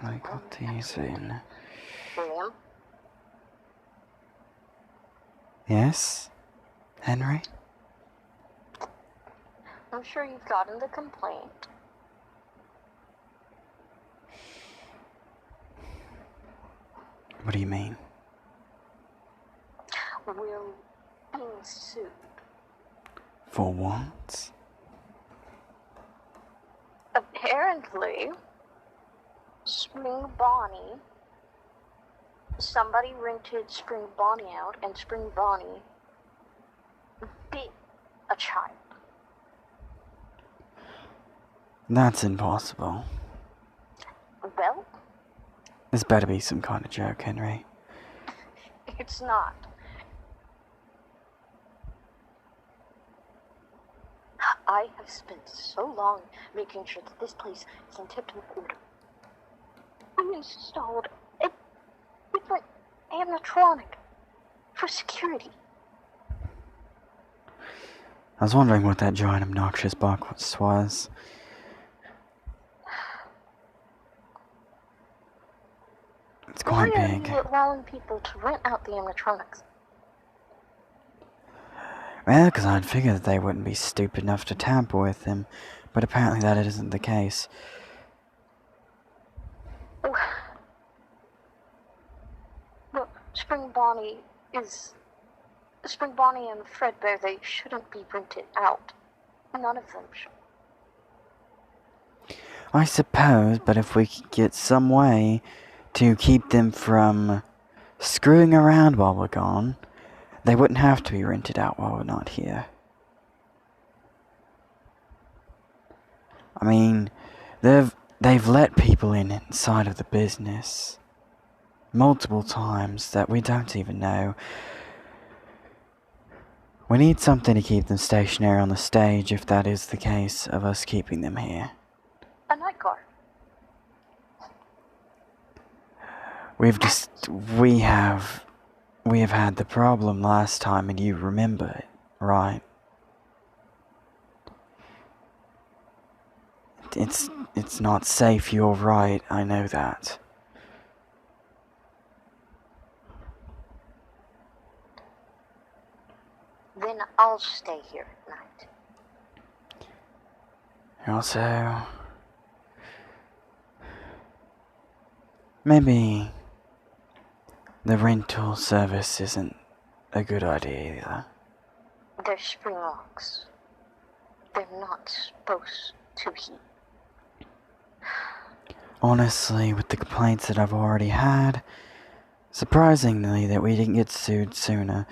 I got these in. William? Yes? Henry? I'm sure you've gotten the complaint. What do you mean? We're being sued. For what? Apparently, Spring Bonnie, somebody rented Spring Bonnie out, and Spring Bonnie bit a child. That's impossible. Well, This better be some kind of joke, Henry. it's not. I have spent so long making sure that this place is in tip-top order. I installed a different animatronic for security. I was wondering what that giant obnoxious box was. It's quite big. Why are you allowing people to rent out the animatronics? Well, because I'd figured that they wouldn't be stupid enough to tamper with them, but apparently that isn't the case. Well, Spring Bonnie and Fredbear, they shouldn't be rented out. None of them should. I suppose, but if we could get some way to keep them from screwing around while we're gone, they wouldn't have to be rented out while we're not here. I mean, they've let people in inside of the business multiple times that we don't even know. We need something to keep them stationary on the stage if that is the case of us keeping them here. A night guard. We have had the problem last time and you remember it, right? It's not safe, you're right, I know that. Then I'll stay here at night. Also, maybe the rental service isn't a good idea either. They're spring locks. They're not supposed to heat. Honestly, with the complaints that I've already had, surprisingly that we didn't get sued sooner.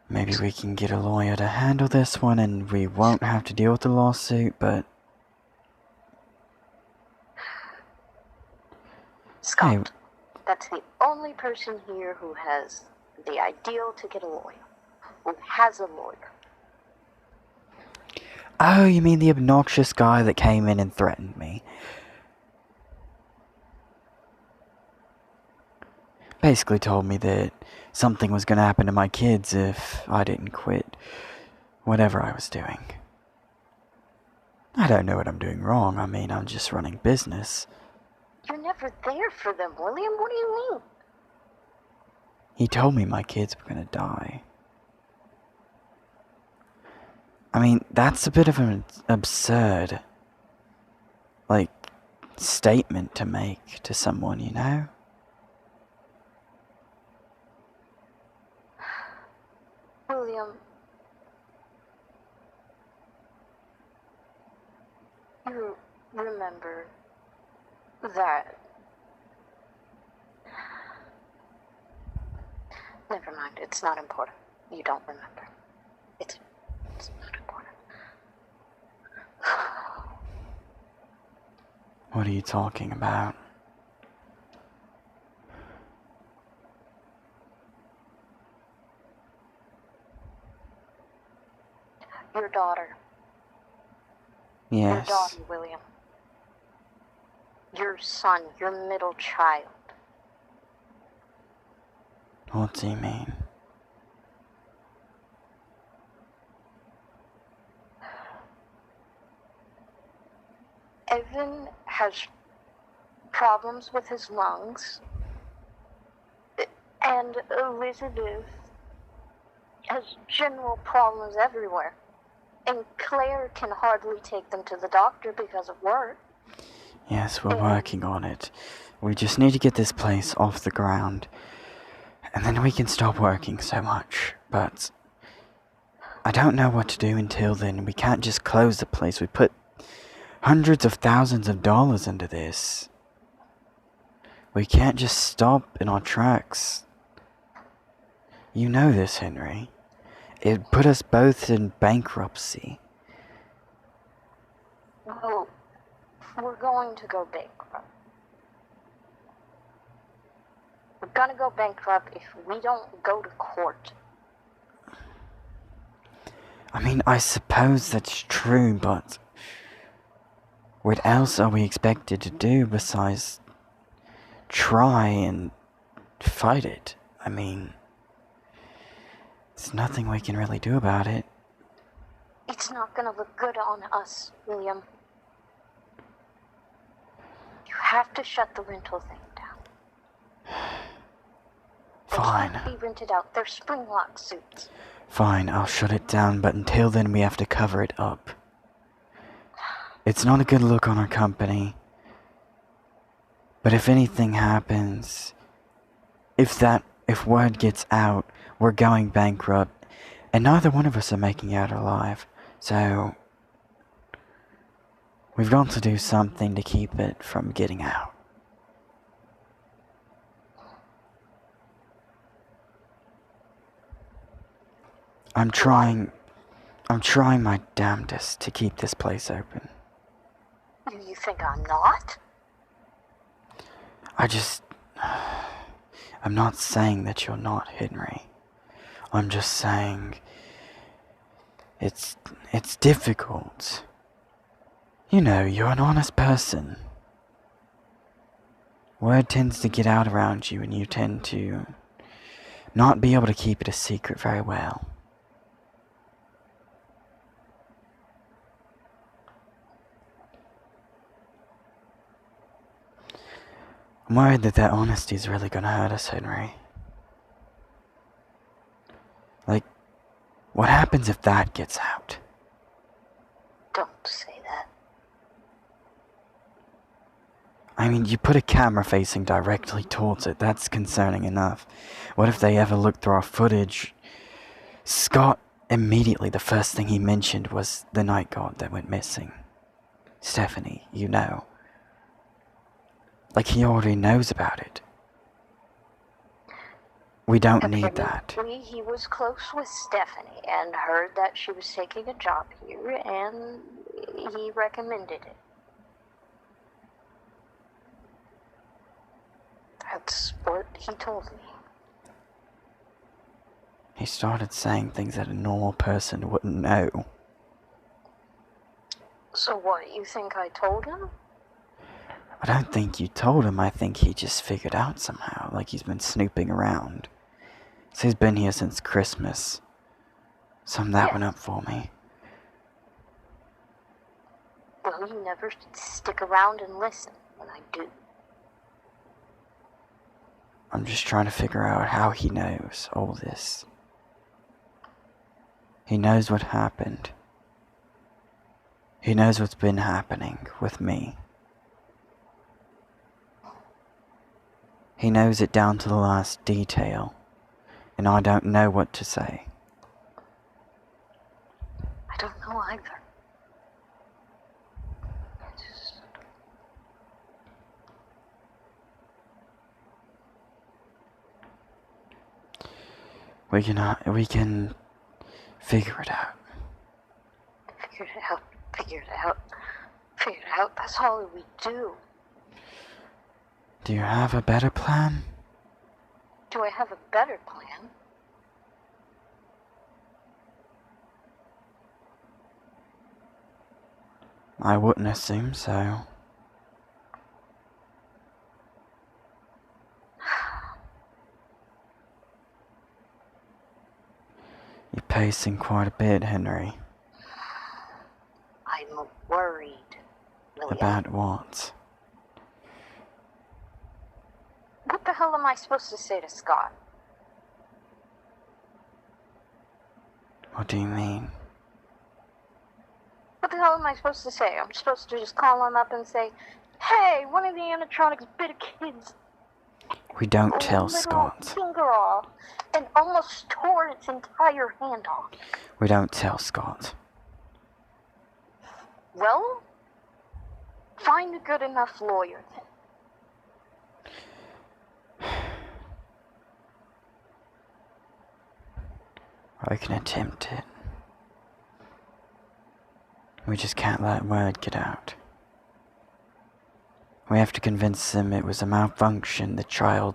Maybe we can get a lawyer to handle this one and we won't have to deal with the lawsuit, but... Scott, Hey, that's the only person here who has the ideal to get a lawyer. Who has a lawyer. oh, you mean the obnoxious guy that came in and threatened me? Basically told me that something was going to happen to my kids if I didn't quit whatever I was doing. I don't know what I'm doing wrong. I mean, I'm just running business. You're never there for them, William. What do you mean? He told me my kids were going to die. I mean, that's a bit of an absurd, statement to make to someone, you know? William, you remember that... Never mind, it's not important. You don't remember. It's not important. What are you talking about? Your daughter. Yes. Your daughter, William. Your son, your middle child. What do you mean? Evan has problems with his lungs. And Elizabeth has general problems everywhere. And Claire can hardly take them to the doctor because of work. Yes, we're working on it. We just need to get this place off the ground. And then we can stop working so much. But I don't know what to do until then. We can't just close the place. We put hundreds of thousands of dollars into this. We can't just stop in our tracks. You know this, Henry. It put us both in bankruptcy. Well, we're going to go bankrupt. We're gonna go bankrupt if we don't go to court. I mean, I suppose that's true, but what else are we expected to do besides try and fight it? I mean, there's nothing we can really do about it. It's not gonna look good on us, William. You have to shut the rental thing down. Fine. They can't be rented out. They're spring lock suits. Fine, I'll shut it down, but until then we have to cover it up. It's not a good look on our company. But if anything happens, if word gets out, we're going bankrupt, and neither one of us are making it out alive. So we've got to do something to keep it from getting out. I'm trying my damnedest to keep this place open. You think I'm not? I'm not saying that you're not, Henry. I'm just saying it's difficult. You know, you're an honest person. Word tends to get out around you and you tend to not be able to keep it a secret very well. I'm worried that honesty is really gonna hurt us, Henry. Like, what happens if that gets out? Don't say that. I mean, you put a camera facing directly towards it. That's concerning enough. What if they ever look through our footage? Scott, immediately, the first thing he mentioned was the night guard that went missing. Stephanie, you know. Like he already knows about it. We don't need that. He was close with Stephanie and heard that she was taking a job here, and he recommended it. That's what he told me. He started saying things that a normal person wouldn't know. So what, you think I told him? I don't think you told him. I think he just figured out somehow, like he's been snooping around. So he's been here since Christmas. Sum that one up for me. Well, you never stick around and listen when I do. I'm just trying to figure out how he knows all this. He knows what happened. He knows what's been happening with me. He knows it down to the last detail, and I don't know what to say. I don't know either. We can figure it out. Figure it out. Figure it out. Figure it out. That's all we do. Do you have a better plan? Do I have a better plan? I wouldn't assume so. You're pacing quite a bit, Henry. I'm worried, William. About what? the hell am I supposed to say to Scott? What do you mean? What the hell am I supposed to say? I'm supposed to just call him up and say, hey, one of the animatronics bit a kid's We don't tell little Scott. finger off and almost tore its entire hand off. We don't tell Scott. Well, find a good enough lawyer then. I can attempt it. We just can't let word get out. We have to convince them it was a malfunction, the child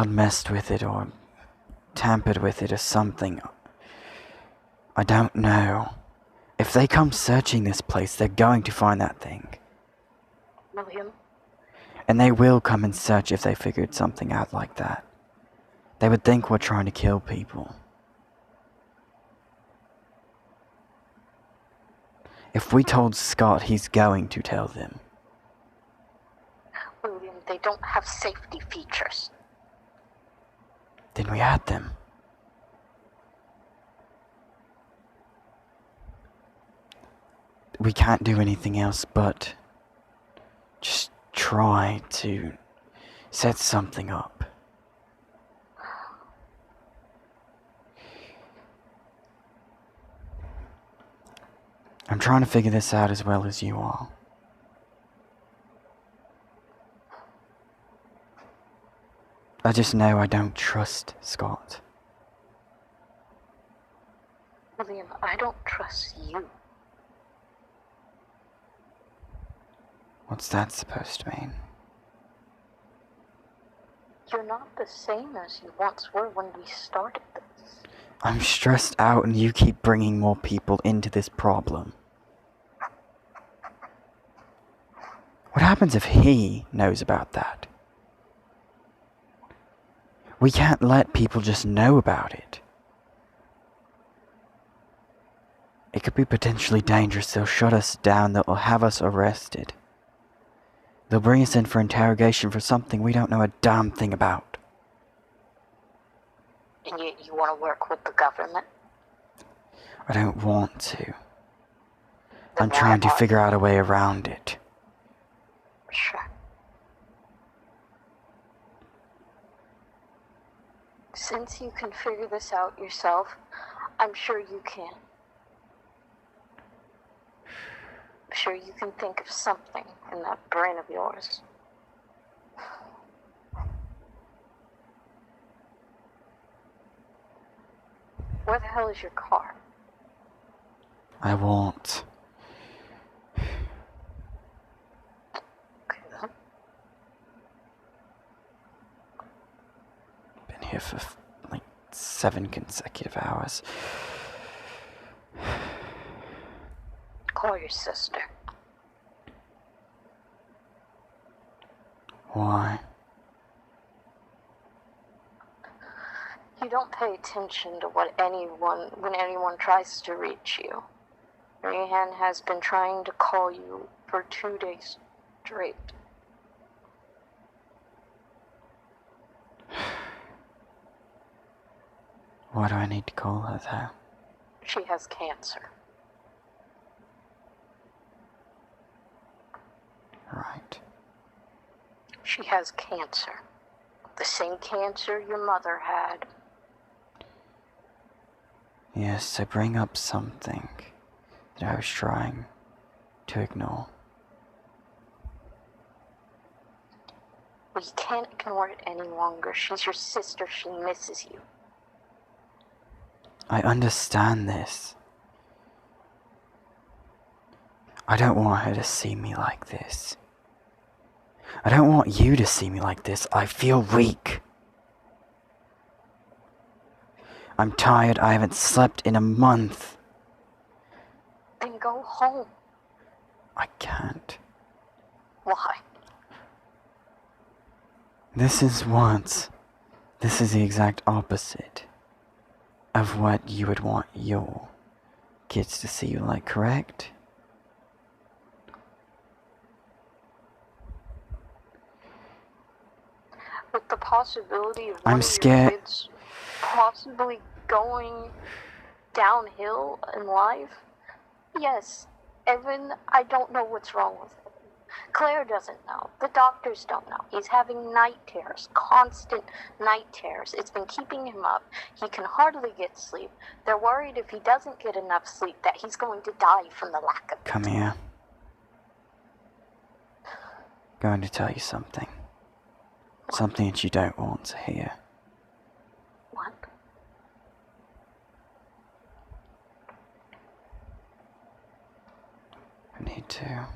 messed with it or tampered with it or something. I don't know. If they come searching this place, they're going to find that thing. William? And they will come and search if they figured something out like that. They would think we're trying to kill people. If we told Scott, he's going to tell them. William, they don't have safety features. Then we add them. We can't do anything else but just try to set something up. I'm trying to figure this out as well as you are. I just know I don't trust Scott. William, I don't trust you. What's that supposed to mean? You're not the same as you once were when we started this. I'm stressed out and you keep bringing more people into this problem. What happens if he knows about that? We can't let people just know about it. It could be potentially dangerous. They'll shut us down. They'll have us arrested. They'll bring us in for interrogation for something we don't know a damn thing about. And yet you want to work with the government? I don't want to. Then I'm why trying to are figure out a way around it. Sure. Since you can figure this out yourself, I'm sure you can. I'm sure you can think of something in that brain of yours. Where the hell is your car? I won't. Okay, then. Been here for like 7 consecutive hours. Call your sister. Why? You don't pay attention to when anyone tries to reach you. Marianne has been trying to call you for 2 days straight. Why do I need to call her though? She has cancer. Right. She has cancer. The same cancer your mother had. Yes, I bring up something that I was trying to ignore. We can't ignore it any longer. She's your sister. She misses you. I understand this. I don't want her to see me like this. I don't want you to see me like this. I feel weak. I'm tired. I haven't slept in a month. Then go home. I can't. Why? This is the exact opposite of what you would want your kids to see you like, correct? possibility of one I'm of scared. your kids possibly going downhill in life? Yes. Evan, I don't know what's wrong with him. Claire doesn't know. The doctors don't know. He's having night terrors, constant night terrors. It's been keeping him up. He can hardly get sleep. They're worried if he doesn't get enough sleep that he's going to die from the lack of it. Come here. Going to tell you something. Something that you don't want to hear. What? I need to.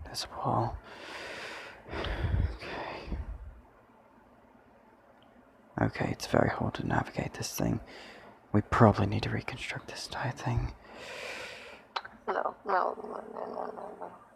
This wall. Okay. Okay, it's very hard to navigate this thing. We probably need to reconstruct this entire thing. No.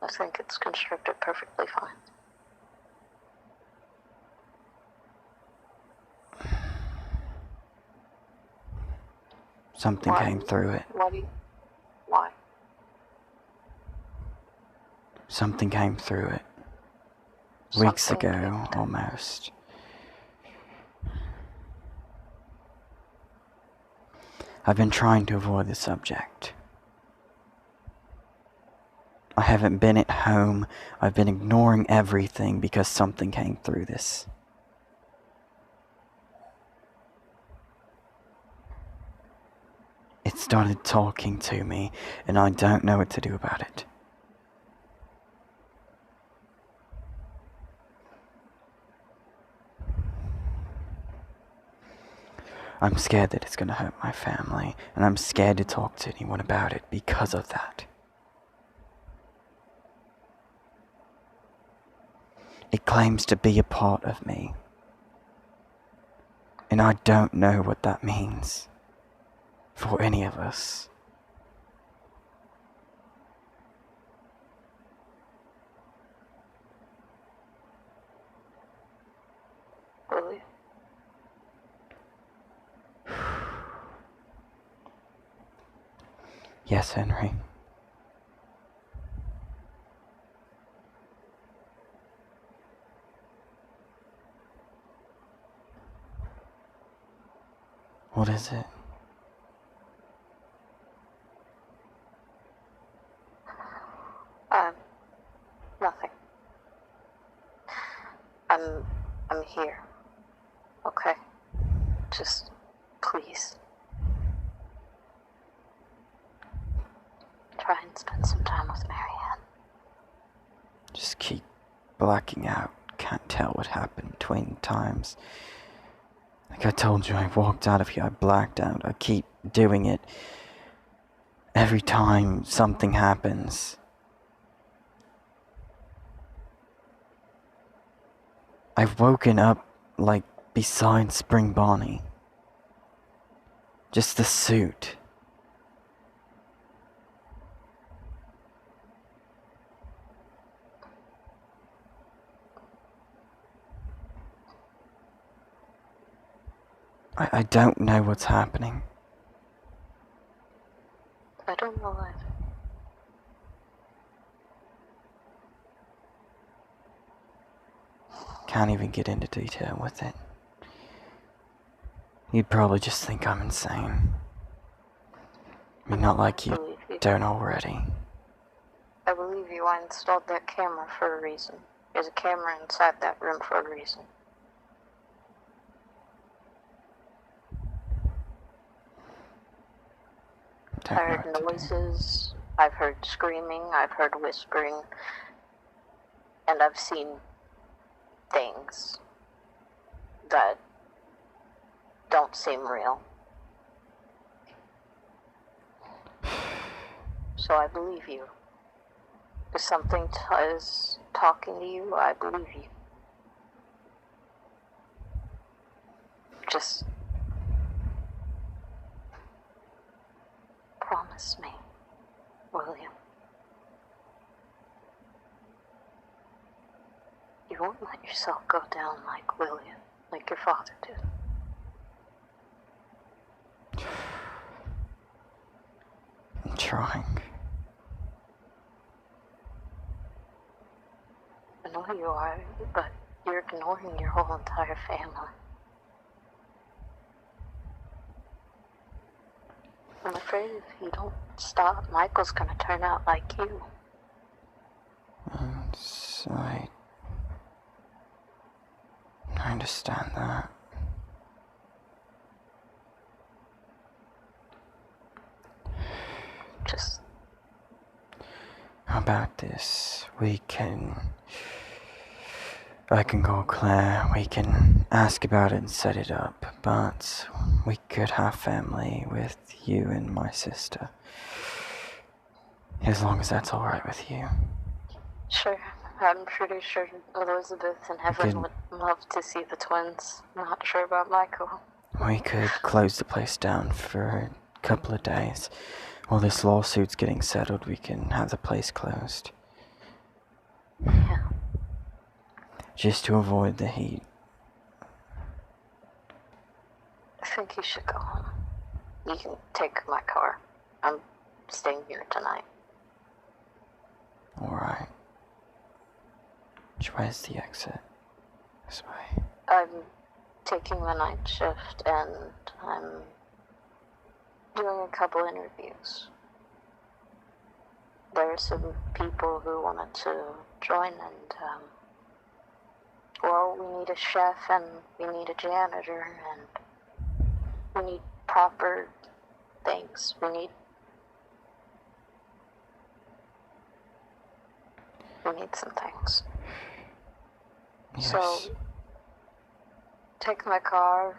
I think it's constructed perfectly fine. Something came through it. Why? Something came through it. Weeks ago, almost. I've been trying to avoid the subject. I haven't been at home. I've been ignoring everything because something came through this. It started talking to me, and I don't know what to do about it. I'm scared that it's gonna hurt my family, and I'm scared to talk to anyone about it because of that. It claims to be a part of me, and I don't know what that means for any of us. Really? Yes, Henry. What is it? Nothing. I'm here. Okay? Just, please. Try and spend some time with Marianne. Just keep blacking out. Can't tell what happened between times. Like I told you, I walked out of here, I blacked out. I keep doing it. Every time something happens. I've woken up like beside Spring Bonnie. Just the suit. I don't know what's happening. I don't know either. Can't even get into detail with it. You'd probably just think I'm insane. I mean, not like you don't already. I believe you. I installed that camera for a reason. There's a camera inside that room for a reason. I heard noises, I've heard screaming, I've heard whispering, and I've seen things that don't seem real. So I believe you. If something is talking to you, I believe you. Just promise me, William. You won't let yourself go down like William, like your father did. I'm trying. And you are, but you're ignoring your whole entire family. I'm afraid if you don't stop, Michael's gonna turn out like you. I understand that. Just... How about this? I can call Claire, we can ask about it and set it up, but we could have family with you and my sister. As long as that's alright with you. Sure. I'm pretty sure Elizabeth and Evan would love to see the twins. Not sure about Michael. We could close the place down for a couple of days. While this lawsuit's getting settled, we can have the place closed. Yeah. Just to avoid the heat. I think you should go home. You can take my car. I'm staying here tonight. Alright. Which way is the exit? This way. I'm taking the night shift and I'm doing a couple interviews. There are some people who wanted to join and, well, we need a chef and we need a janitor and we need proper things. We need some things. Yes. So, take my car,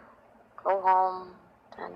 go home, and